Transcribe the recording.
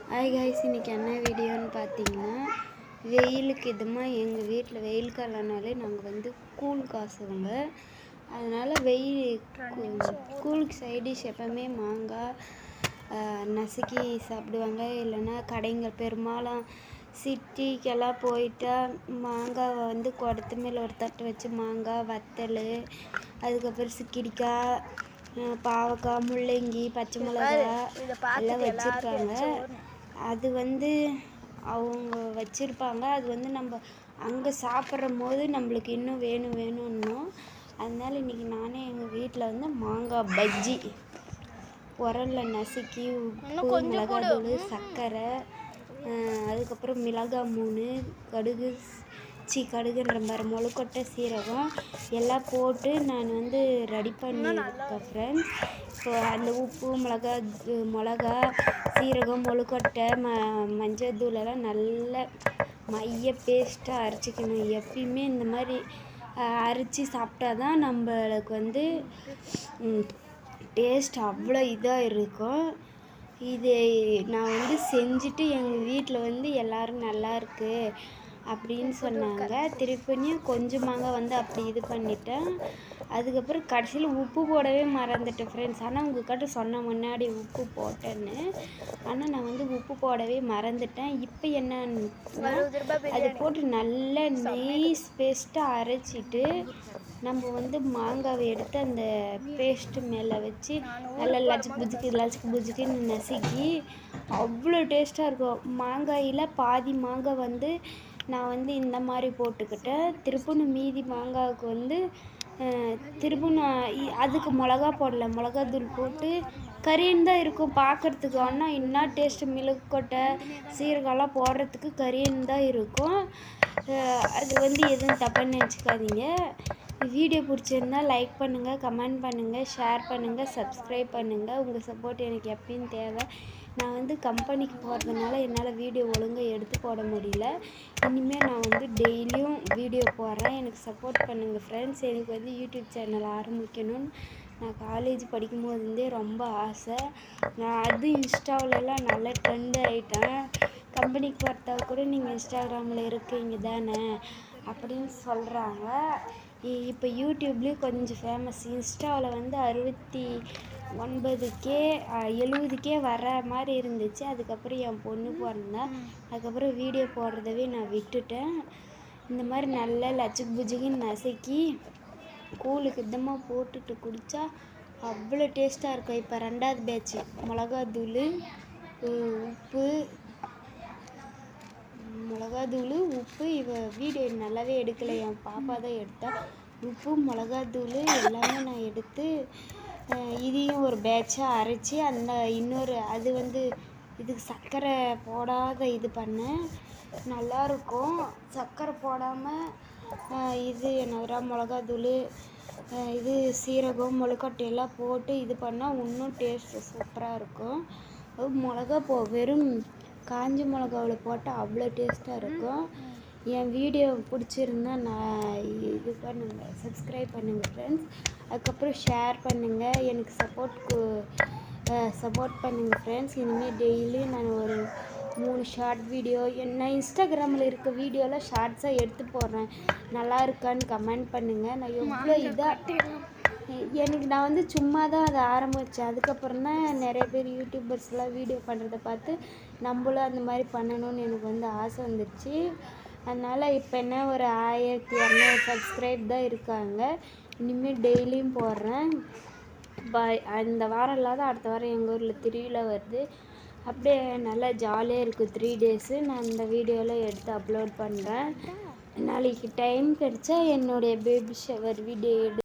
Hi guys, இன்றைக்கி என்ன வீடியோன்னு பார்த்தீங்கன்னா, வெயிலுக்கு இதமாக எங்கள் வீட்டில் வெயில் காலம்னாலே நாங்கள் வந்து கூழ் காசுவோங்க. அதனால் கூழுக்கு சைடிஷ் எப்போவுமே மாங்காய் நசுக்கி சாப்பிடுவாங்க. இல்லைன்னா கடைங்கள் பெரும்பாலும் சிட்டிக்கெல்லாம் போயிட்டால் மாங்காவை வந்து குடத்து மேலே ஒரு தட்டு வச்சு மாங்காய் வத்தல், அதுக்கப்புறம் சிக்கிடிக்காய், பாவக்காய், முள்ளங்கி, பச்சை மிளகாய் எல்லாம் வச்சுருப்பாங்க. அது வந்து அவங்க வச்சுருப்பாங்க. அது வந்து நம்ம அங்கே சாப்பிட்ற போது நம்மளுக்கு இன்னும் வேணும்னும். அதனால் இன்றைக்கி நானே எங்கள் வீட்டில் வந்து மாங்காய் பஜ்ஜி உரலில் நசுக்கி உப்பு, மிளகாத்தூள், சர்க்கரை, அதுக்கப்புறம் மிளகாய் 3, கடுகுன்ற மாதிரி முளைக்கொட்டை, சீரகம் எல்லாம் போட்டு நான் வந்து ரெடி பண்ணியிருக்கேன் ஃப்ரெண்ட்ஸ். ஸோ அந்த உப்பு, மிளகா, சீரகம், முளைக்கொட்டை, மஞ்சள் தூளெல்லாம் நல்ல மைய பேஸ்ட்டாக அரைச்சிக்கணும். எப்பயுமே இந்த மாதிரி அரைச்சி சாப்பிட்டா தான் நம்மளுக்கு வந்து டேஸ்ட் அவ்வளோ இதாக இருக்கும். இது நான் வந்து செஞ்சுட்டு எங்கள் வீட்டில் வந்து எல்லோரும் நல்லாயிருக்கு அப்படின்னு சொன்னாங்க. திருப்பியும் கொஞ்சமாக வந்து அப்படி இது பண்ணிட்டேன். அதுக்கப்புறம் கடைசியில் உப்பு போடவே மறந்துட்டேன் ஃப்ரெண்ட்ஸ். ஆனால் உங்கள்கிட்ட சொன்ன முன்னாடி உப்பு போட்டேன்னு. ஆனால் நான் வந்து உப்பு போடவே மறந்துட்டேன். இப்போ என்னன்னா அதை போட்டு நல்லா நைஸ் பேஸ்ட்டாக அரைச்சிட்டு நம்ம வந்து மாங்காவை எடுத்து அந்த பேஸ்ட்டு மேலே வச்சு நல்லா லச்சுக்கு புஜுக்குன்னு நசுக்கி அவ்வளோ டேஸ்ட்டாக இருக்கும். மாங்காயில் பாதி மாங்காய் வந்து நான் வந்து இந்த மாதிரி போட்டுக்கிட்டேன். திருப்பணும் மீதி மாங்காவுக்கு வந்து நான் அதுக்கு மிளகா போடல, மிளகாத்தூள் போட்டு கறின்னு தான் இருக்கும் பார்க்குறதுக்கு. ஆனால் இன்னும் டேஸ்ட்டு மிளகுக்கொட்டை, சீரகம்லாம் போடுறதுக்கு கறின்னு தான் இருக்கும். அது வந்து எதுவும் தப்பாக நினச்சிக்காதீங்க. வீடியோ பிடிச்சிருந்தா லைக் பண்ணுங்கள், கமெண்ட் பண்ணுங்கள், ஷேர் பண்ணுங்கள், சப்ஸ்கிரைப் பண்ணுங்கள். உங்கள் சப்போர்ட் எனக்கு எப்பயும் தேவை. நான் வந்து கம்பெனிக்கு போகிறதுனால என்னால் வீடியோ ஒழுங்காக எடுத்து போட முடியல. இனிமேல் நான் வந்து டெய்லியும் வீடியோ போடுறேன். எனக்கு சப்போர்ட் பண்ணுங்கள் ஃப்ரெண்ட்ஸ். எனக்கு வந்து யூடியூப் சேனல் ஆரம்பிக்கணும்னு நான் காலேஜ் படிக்கும் போதுலேருந்தே ரொம்ப ஆசை. நான் அது இன்ஸ்டாவிலலாம் நல்லா ட்ரெண்ட் ஆகிட்டேன். கம்பெனிக்கு போகிறதா கூட நீங்கள் இன்ஸ்டாகிராமில் இருக்கீங்க தானே அப்படின்னு சொல்கிறாங்க. இப்போ யூடியூப்லேயும் கொஞ்சம் ஃபேமஸ். இன்ஸ்டாவில் வந்து 69K 70K வர மாதிரி இருந்துச்சு. அதுக்கப்புறம் என் பொண்ணு பிறந்தா. அதுக்கப்புறம் வீடியோ போடுறதவே நான் விட்டுட்டேன். இந்த மாதிரி நல்லா லச்சுக்கு புஜுக்குன்னு நசுக்கி கூழுக்கு இதமாக போட்டுட்டு குடித்தா அவ்வளோ டேஸ்ட்டாக இருக்கும். இப்போ 2வது பேட்ச் மிளகாத்தூள், உப்பு வீடியோ நல்லாவே எடுக்கலை, என் பாப்பா தான் எடுத்தா. உப்பு, மிளகாத்தூள் எல்லாமே நான் எடுத்து இதையும் ஒரு பேட்சாக அரைச்சி அந்த இன்னொரு அது வந்து இதுக்கு சர்க்கரை போடாத இது பண்ணேன். நல்லாயிருக்கும். சர்க்கரை போடாமல் இது என்னதுரா மிளகாத்தூள், இது சீரகம், முளைக்கொட்டையெல்லாம் போட்டு இது பண்ணால் இன்னும் டேஸ்ட்டு சூப்பராக இருக்கும். வெறும் காஞ்ச மிளகாவில் போட்டால் அவ்வளோ டேஸ்ட்டாக இருக்கும். என் வீடியோ பிடிச்சிருந்தா நான் இது பண்ணுங்கள், சப்ஸ்கிரைப் பண்ணுங்கள் ஃப்ரெண்ட்ஸ். அதுக்கப்புறம் ஷேர் பண்ணுங்கள், எனக்கு சப்போர்ட் பண்ணுங்கள் ஃப்ரெண்ட்ஸ். இனிமேல் டெய்லியும் நான் ஒரு 3 ஷார்ட் வீடியோ நான் இன்ஸ்டாகிராமில் இருக்க வீடியோவில் ஷார்ட்ஸாக எடுத்து போடுறேன். நல்லா இருக்கான்னு கமெண்ட் பண்ணுங்கள். நான் எவ்வளோ எனக்கு நான் வந்து சும்மா தான் அதை ஆரம்பித்தேன். அதுக்கப்புறம் தான் நிறைய பேர் யூடியூபர்ஸ்லாம் வீடியோ பண்ணுறதை பார்த்து நம்மளும் அந்த மாதிரி பண்ணணும்னு எனக்கு வந்து ஆசை வந்துடுச்சு. அதனால் இப்போ என்ன ஒரு 1200 சப்ஸ்கிரைப் தான் இருக்காங்க. இனிமேல் டெய்லியும் போடுறேன். இந்த வாரம் இல்லாத அடுத்த வாரம் எங்கள் ஊரில் திருவிழா வருது. அப்படியே நல்லா ஜாலியாக இருக்குது 3 டேஸு. நான் இந்த வீடியோவில் எடுத்து அப்லோட் பண்ணுறேன். நாளைக்கு டைம் கிடச்சா என்னுடைய பேபி ஷவர் வீடியோ